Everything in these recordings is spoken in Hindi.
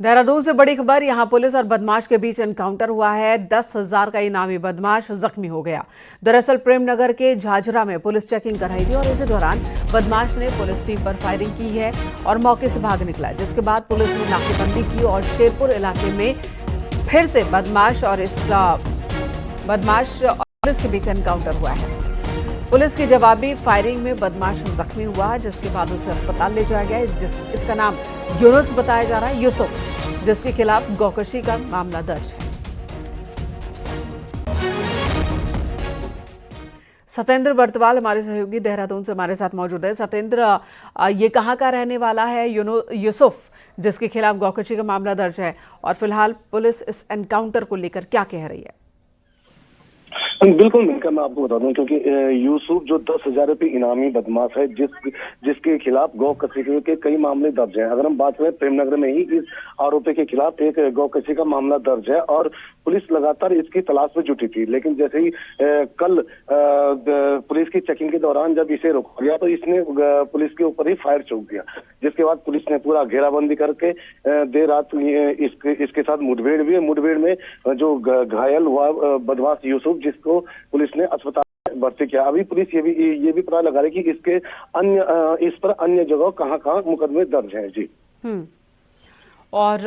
देहरादून से बड़ी खबर। यहां पुलिस और बदमाश के बीच एनकाउंटर हुआ है। 10,000 का इनामी बदमाश जख्मी हो गया। दरअसल प्रेमनगर के झाझरा में पुलिस चेकिंग कर रही थी और इसी दौरान बदमाश ने पुलिस टीम पर फायरिंग की है और मौके से भाग निकला, जिसके बाद पुलिस ने नाकेबंदी की और शेरपुर इलाके में फिर से बदमाश और पुलिस के बीच एनकाउंटर हुआ है। पुलिस की जवाबी फायरिंग में बदमाश जख्मी हुआ, जिसके बाद उसे अस्पताल ले जाया गया। इसका नाम यूनुस बताया जा रहा है, यूसुफ, जिसके खिलाफ गौकशी का मामला दर्ज है। सत्येंद्र बर्तवाल हमारे सहयोगी देहरादून से हमारे साथ मौजूद है। सत्येंद्र, ये कहाँ का रहने वाला है यूसुफ, जिसके खिलाफ गौकशी का मामला दर्ज है, और फिलहाल पुलिस इस एनकाउंटर को लेकर क्या कह रही है? बिल्कुल मिलकर मैं आपको बता दूं, क्योंकि यूसुफ जो 10,000 रुपये इनामी बदमाश है, जिसके खिलाफ गौ कसी के कई मामले दर्ज हैं। अगर हम बात करें प्रेमनगर में ही इस आरोपी के खिलाफ एक गौ कसी का मामला दर्ज है और पुलिस लगातार इसकी तलाश में जुटी थी। लेकिन जैसे ही कल पुलिस की चेकिंग के दौरान जब इसे रोका गया तो इसने पुलिस के ऊपर ही फायर चौक दिया, जिसके बाद पुलिस ने पूरा घेराबंदी करके देर रात इसके साथ मुठभेड़ भी है। मुठभेड़ में जो घायल हुआ बदमाश यूसुफ, जिसको पुलिस ने अस्पताल भर्ती किया। अभी पुलिस ये भी पता लगा रही कि इस पर अन्य जगह कहां मुकदमे दर्ज हैं। जी और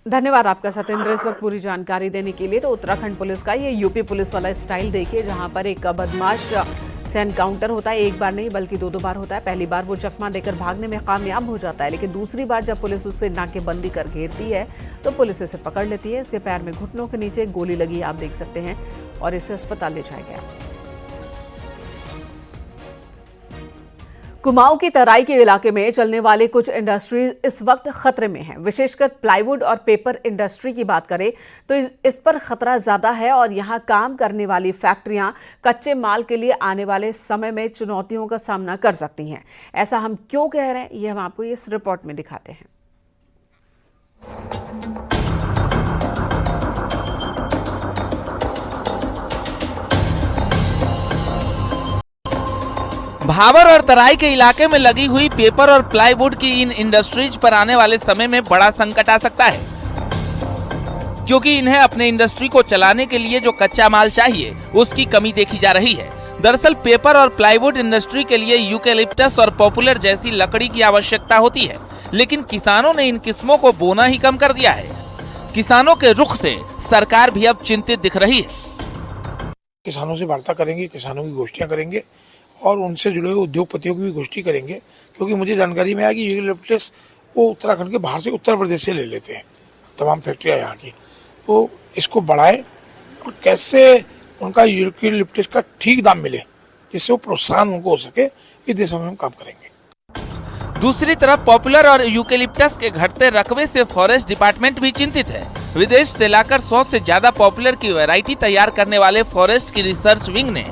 धन्यवाद आपका सत्येंद्र इस वक्त पूरी जानकारी देने के लिए। तो उत्तराखंड पुलिस का ये यूपी पुलिस वाला स्टाइल देखिए, जहां पर एक बदमाश से एनकाउंटर होता है। एक बार नहीं बल्कि दो बार होता है। पहली बार वो चकमा देकर भागने में कामयाब हो जाता है, लेकिन दूसरी बार जब पुलिस उससे नाकेबंदी कर घेरती है तो पुलिस इसे पकड़ लेती है। इसके पैर में घुटनों के नीचे गोली लगी, आप देख सकते हैं, और इसे अस्पताल ले जाया गया। कुमाऊं की तराई के इलाके में चलने वाले कुछ इंडस्ट्रीज इस वक्त खतरे में हैं। विशेषकर प्लाईवुड और पेपर इंडस्ट्री की बात करें तो इस पर खतरा ज्यादा है और यहां काम करने वाली फैक्ट्रियां कच्चे माल के लिए आने वाले समय में चुनौतियों का सामना कर सकती हैं। ऐसा हम क्यों कह रहे हैं, ये हम आपको इस रिपोर्ट में दिखाते हैं। भावर और तराई के इलाके में लगी हुई पेपर और प्लाईवुड की इन इंडस्ट्रीज पर आने वाले समय में बड़ा संकट आ सकता है, क्योंकि इन्हें अपने इंडस्ट्री को चलाने के लिए जो कच्चा माल चाहिए उसकी कमी देखी जा रही है। दरअसल पेपर और प्लाईवुड इंडस्ट्री के लिए यूकेलिप्टस और पॉपुलर जैसी लकड़ी की आवश्यकता होती है, लेकिन किसानों ने इन किस्मों को बोना ही कम कर दिया है। किसानों के रुख से सरकार भी अब चिंतित दिख रही है। किसानों से वार्ता करेंगे, किसानों की गोष्ठियां करेंगे और उनसे जुड़े हुए उद्योगपतियों की भी गोष्ठी करेंगे, क्योंकि मुझे जानकारी में आया कि यूकेलिप्टस वो उत्तराखंड के बाहर से उत्तर प्रदेश से ले लेते हैं तमाम फैक्ट्रियां यहाँ की। तो इसको बढ़ाएं और कैसे उनका यूकेलिप्टस का ठीक दाम मिले, जिससे वो प्रोत्साहन उनको हो सके, इस दिशा में हम काम करेंगे। दूसरी तरफ पॉपुलर और यूकेलिप्टस के घटते रकबे से फॉरेस्ट डिपार्टमेंट भी चिंतित है। विदेश से लाकर 100 से ज्यादा पॉपुलर की वैरायटी तैयार करने वाले फॉरेस्ट की रिसर्च विंग ने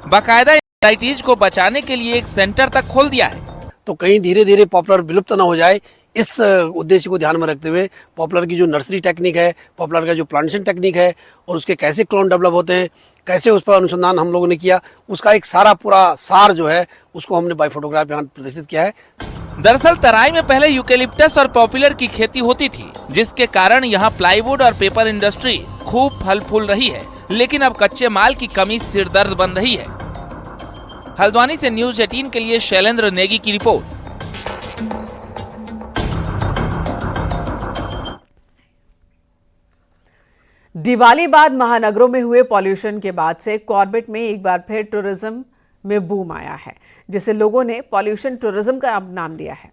बाकायदा वैरायटीज को बचाने के लिए एक सेंटर तक खोल दिया है। तो कहीं धीरे धीरे पॉपुलर विलुप्त न हो जाए, इस उद्देश्य को ध्यान में रखते हुए पॉपुलर की जो नर्सरी टेक्निक है, पॉपुलर का जो प्लांटेशन टेक्निक है और उसके कैसे क्लोन डेवलप होते हैं, कैसे उस पर अनुसंधान हम लोगों ने किया, उसका एक सारा पूरा सार जो है उसको हमने बाय फोटोग्राफ यहाँ प्रदर्शित किया है। दरअसल तराई में पहले यूकेलिप्टस और पॉपुलर की खेती होती थी, जिसके कारण यहाँ प्लाईवुड और पेपर इंडस्ट्री खूब फल फूल रही है, लेकिन अब कच्चे माल की कमी सिरदर्द बन रही है। हल्द्वानी से न्यूज 18 के लिए शैलेंद्र नेगी की रिपोर्ट। दिवाली बाद महानगरों में हुए पॉल्यूशन के बाद से कॉर्बेट में एक बार फिर टूरिज्म में बूम आया है, जिसे लोगों ने पॉल्यूशन टूरिज्म का अब नाम दिया है।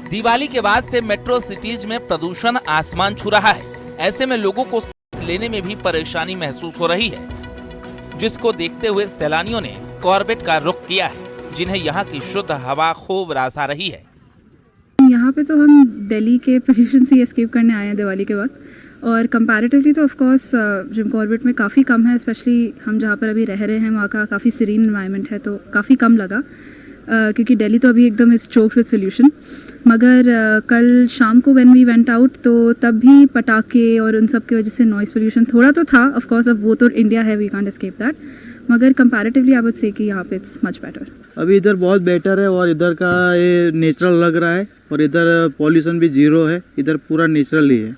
दिवाली के बाद से मेट्रो सिटीज में प्रदूषण आसमान छू रहा है। ऐसे में लोगों को सांस लेने में भी परेशानी महसूस हो रही है, जिसको देखते हुए सैलानियों ने कॉर्बेट का रुख किया है, जिन्हें यहाँ की शुद्ध हवा खूब रास आ रही है। यहाँ पे तो हम दिल्ली के पोल्यूशन से एस्केप करने आए हैं दिवाली के बाद, और कंपैरेटिवली तो ऑफ कोर्स जिम कॉर्बेट में काफ़ी कम है। स्पेशली हम जहाँ पर अभी रह रहे हैं वहाँ का काफ़ी सीरीन एनवायरनमेंट है, तो काफ़ी कम लगा, क्योंकि दिल्ली तो अभी एकदम इज चोक्ड विद पोल्यूशन। मगर कल शाम को व्हेन वी वेंट आउट तो तब भी पटाखे और उन सब की वजह से नॉइज़ पोल्यूशन थोड़ा तो था। ऑफ कोर्स अब वो तो इंडिया है, वी कांट एस्केप दैट, मगर कंपैरेटिवली आई वुड से कि यहाँ पे इट्स मच बेटर। अभी इधर बहुत बेटर है और इधर का ये नेचुरल लग रहा है और इधर पॉल्यूशन भी जीरो है, इधर पूरा नेचुरल ही है।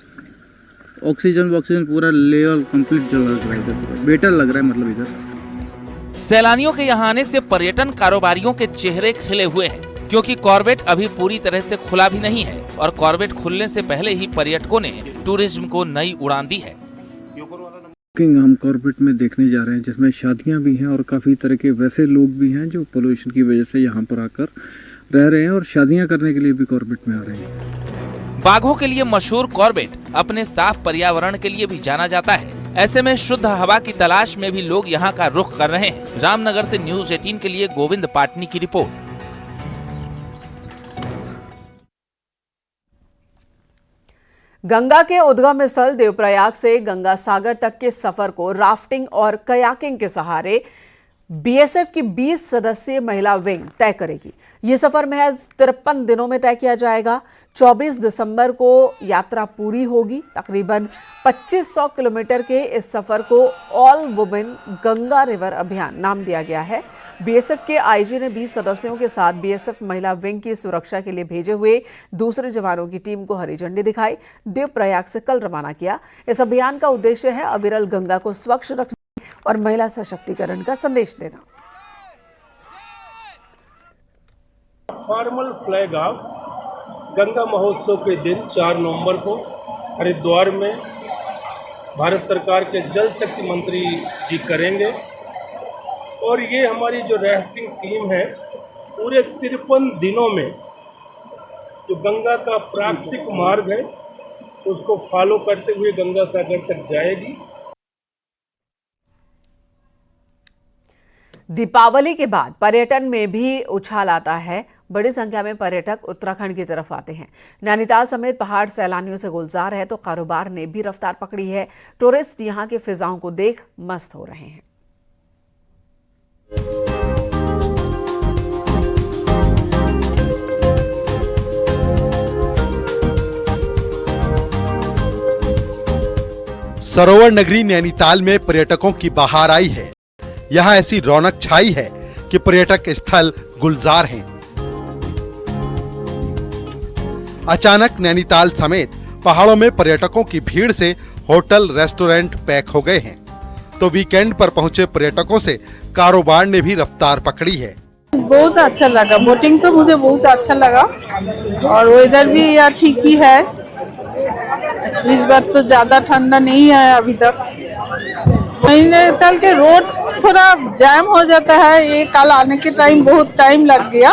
ऑक्सीजन पूरा लेवल कंप्लीट चल रहा है, इधर बेटर लग रहा है मतलब इधर। सैलानियों के यहाँ आने से पर्यटन कारोबारियों के चेहरे खिले हुए हैं, क्योंकि कॉर्बेट अभी पूरी तरह से खुला भी नहीं है और कॉर्बेट खुलने से पहले ही पर्यटकों ने टूरिज्म को नई उड़ान दी है। हम कॉर्बेट में देखने जा रहे हैं जिसमें शादियां भी हैं और काफी तरह के वैसे लोग भी हैं जो पोल्यूशन की वजह से यहाँ पर आकर रह रहे हैं और शादियां करने के लिए भी कॉर्बेट में आ रहे हैं। बाघों के लिए मशहूर कॉर्बेट अपने साफ पर्यावरण के लिए भी जाना जाता है। ऐसे में शुद्ध हवा की तलाश में भी लोग यहाँ का रुख कर रहे हैं। रामनगर से न्यूज़ 18 के लिए गोविंद पाटनी की रिपोर्ट। गंगा के उद्गम स्थल देवप्रयाग से गंगा सागर तक के सफर को राफ्टिंग और कयाकिंग के सहारे बीएसएफ की 20 सदस्यीय महिला विंग तय करेगी। ये सफर महज 53 दिनों में तय किया जाएगा। 24 दिसंबर को यात्रा पूरी होगी। तकरीबन 2500 किलोमीटर के इस सफर को ऑल वुमेन गंगा रिवर अभियान नाम दिया गया है। बीएसएफ के आईजी ने 20 सदस्यों के साथ बीएसएफ महिला विंग की सुरक्षा के लिए भेजे हुए दूसरे जवानों की टीम को हरी झंडी दिखाई देवप्रयाग से कल रवाना किया। इस अभियान का उद्देश्य है अविरल गंगा को स्वच्छ रखना और महिला सशक्तिकरण का संदेश देना। फॉर्मल फ्लैग ऑफ गंगा महोत्सव के दिन 4 नवंबर को हरिद्वार में भारत सरकार के जल शक्ति मंत्री जी करेंगे और ये हमारी जो राफ्टिंग टीम है पूरे 53 दिनों में जो गंगा का प्राकृतिक मार्ग है उसको फॉलो करते हुए गंगा सागर तक जाएगी। दीपावली के बाद पर्यटन में भी उछाल आता है। बड़ी संख्या में पर्यटक उत्तराखंड की तरफ आते हैं। नैनीताल समेत पहाड़ सैलानियों से गुलजार है तो कारोबार ने भी रफ्तार पकड़ी है। टूरिस्ट यहां के फिजाओं को देख मस्त हो रहे हैं। सरोवर नगरी नैनीताल में पर्यटकों की बहार आई है। यहाँ ऐसी रौनक छाई है कि पर्यटक स्थल गुलजार हैं। अचानक नैनीताल समेत पहाड़ों में पर्यटकों की भीड़ से होटल रेस्टोरेंट पैक हो गए हैं, तो वीकेंड पर पहुंचे पर्यटकों से कारोबार ने भी रफ्तार पकड़ी है। बहुत अच्छा लगा, बोटिंग तो मुझे बहुत अच्छा लगा और वेदर भी यार ठीक ही है। इस बार तो ज्यादा ठंडा नहीं है अभी तक। नैनीताल के रोड थोड़ा जैम हो जाता है, ये कल आने के टाइम बहुत टाइम लग गया।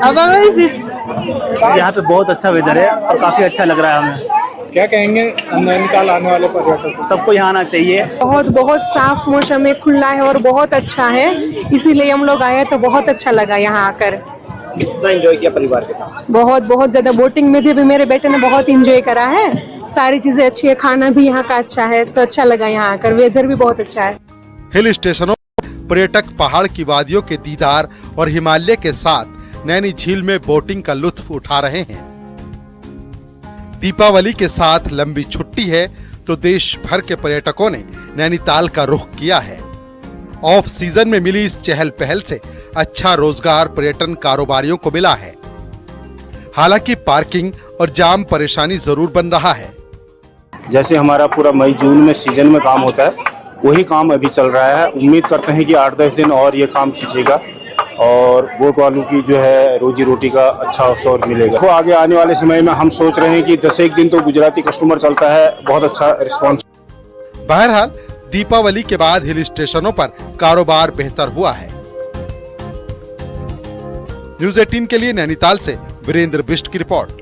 अदरवाइज यहाँ पे बहुत अच्छा वेदर है और काफी अच्छा लग रहा है हमें। क्या कहेंगे नैनीताल आने वाले पर्यटक? सबको यहाँ आना चाहिए। बहुत साफ मौसम है, खुला है और बहुत अच्छा है, इसीलिए हम लोग आए तो बहुत अच्छा लगा यहाँ आकर। कितना एंजॉय किया परिवार के साथ? बहुत ज्यादा। बोटिंग में भी अभी मेरे बेटे ने बहुत एंजॉय करा है। सारी चीजें अच्छी है, खाना भी यहाँ का अच्छा है, तो अच्छा लगा यहाँ आकर। वेदर भी बहुत अच्छा है। हिल स्टेशनों पर्यटक पहाड़ की वादियों के दीदार और हिमालय के साथ नैनी झील में बोटिंग का लुत्फ उठा रहे हैं। दीपावली के साथ लंबी छुट्टी है तो देश भर के पर्यटकों ने नैनीताल का रुख किया है। ऑफ सीजन में मिली इस चहल पहल से अच्छा रोजगार पर्यटन कारोबारियों को मिला है। हालांकि पार्किंग और जाम परेशानी जरूर बन रहा है। जैसे हमारा पूरा मई जून में सीजन में काम होता है वही काम अभी चल रहा है। उम्मीद करते हैं कि 8-10 दिन और ये काम खींचेगा और बोट वालों की जो है रोजी रोटी का अच्छा अवसर मिलेगा। तो आगे आने वाले समय में हम सोच रहे हैं कि 10 दिन तो गुजराती कस्टमर चलता है, बहुत अच्छा रिस्पॉन्स। बहरहाल दीपावली के बाद हिल स्टेशनों पर कारोबार बेहतर हुआ है। न्यूज़ 18 के लिए नैनीताल से वीरेंद्र बिष्ट की रिपोर्ट।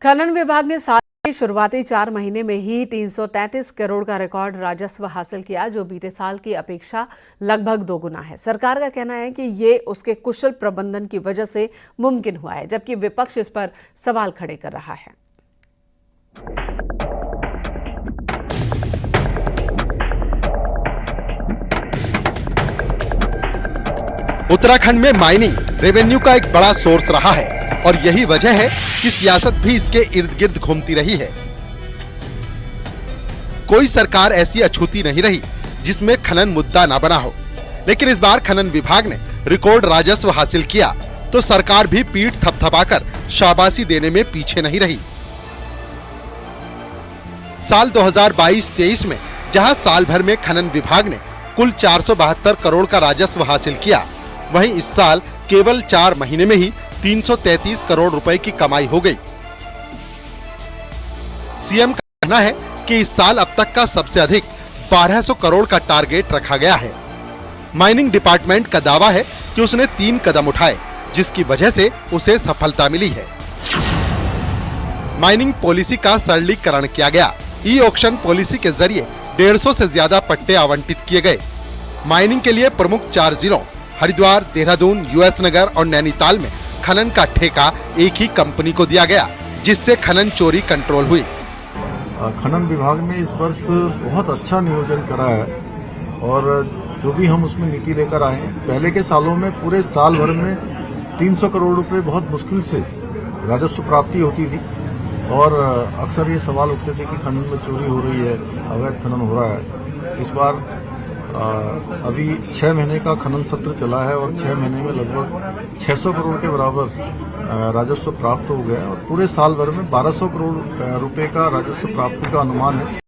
खनन विभाग ने साल के शुरुआती 4 महीने में ही 333 करोड़ का रिकॉर्ड राजस्व हासिल किया, जो बीते साल की अपेक्षा लगभग दोगुना है। सरकार का कहना है कि ये उसके कुशल प्रबंधन की वजह से मुमकिन हुआ है, जबकि विपक्ष इस पर सवाल खड़े कर रहा है। उत्तराखंड में माइनिंग रेवेन्यू का एक बड़ा सोर्स रहा है। और यही वजह है कि सियासत भी इसके इर्द गिर्द घूमती रही है। कोई सरकार ऐसी अछूती नहीं रही जिसमें खनन मुद्दा न बना हो, लेकिन इस बार खनन विभाग ने रिकॉर्ड राजस्व हासिल किया तो सरकार भी पीठ थपथपाकर शाबाशी देने में पीछे नहीं रही। साल 2022-23 में जहां साल भर में खनन विभाग ने कुल 472 करोड़ का राजस्व हासिल किया, वहीं इस साल केवल 4 महीने में ही 333 करोड़ रुपए की कमाई हो गई। सीएम का कहना है कि इस साल अब तक का सबसे अधिक 1200 करोड़ का टारगेट रखा गया है। माइनिंग डिपार्टमेंट का दावा है कि उसने 3 कदम उठाए, जिसकी वजह से उसे सफलता मिली है। माइनिंग पॉलिसी का सरलीकरण किया गया। ई ऑक्शन पॉलिसी के जरिए 150 से ज्यादा पट्टे आवंटित किए गए। माइनिंग के लिए प्रमुख 4 जिलों हरिद्वार, देहरादून, यूएस नगर और नैनीताल में खनन का ठेका एक ही कंपनी को दिया गया, जिससे खनन चोरी कंट्रोल हुई। खनन विभाग ने इस वर्ष बहुत अच्छा नियोजन करा है और जो भी हम उसमें नीति लेकर आए हैं, पहले के सालों में पूरे साल भर में 300 करोड़ रुपए बहुत मुश्किल से राजस्व प्राप्ति होती थी और अक्सर ये सवाल उठते थे कि खनन में चोरी हो रही है, अवैध खनन हो रहा है। इस बार अभी 6 महीने का खनन सत्र चला है और 6 महीने में लगभग 600 करोड़ के बराबर राजस्व प्राप्त हो गया और पूरे साल भर में 1200 करोड़ रुपए का राजस्व प्राप्ति का अनुमान है।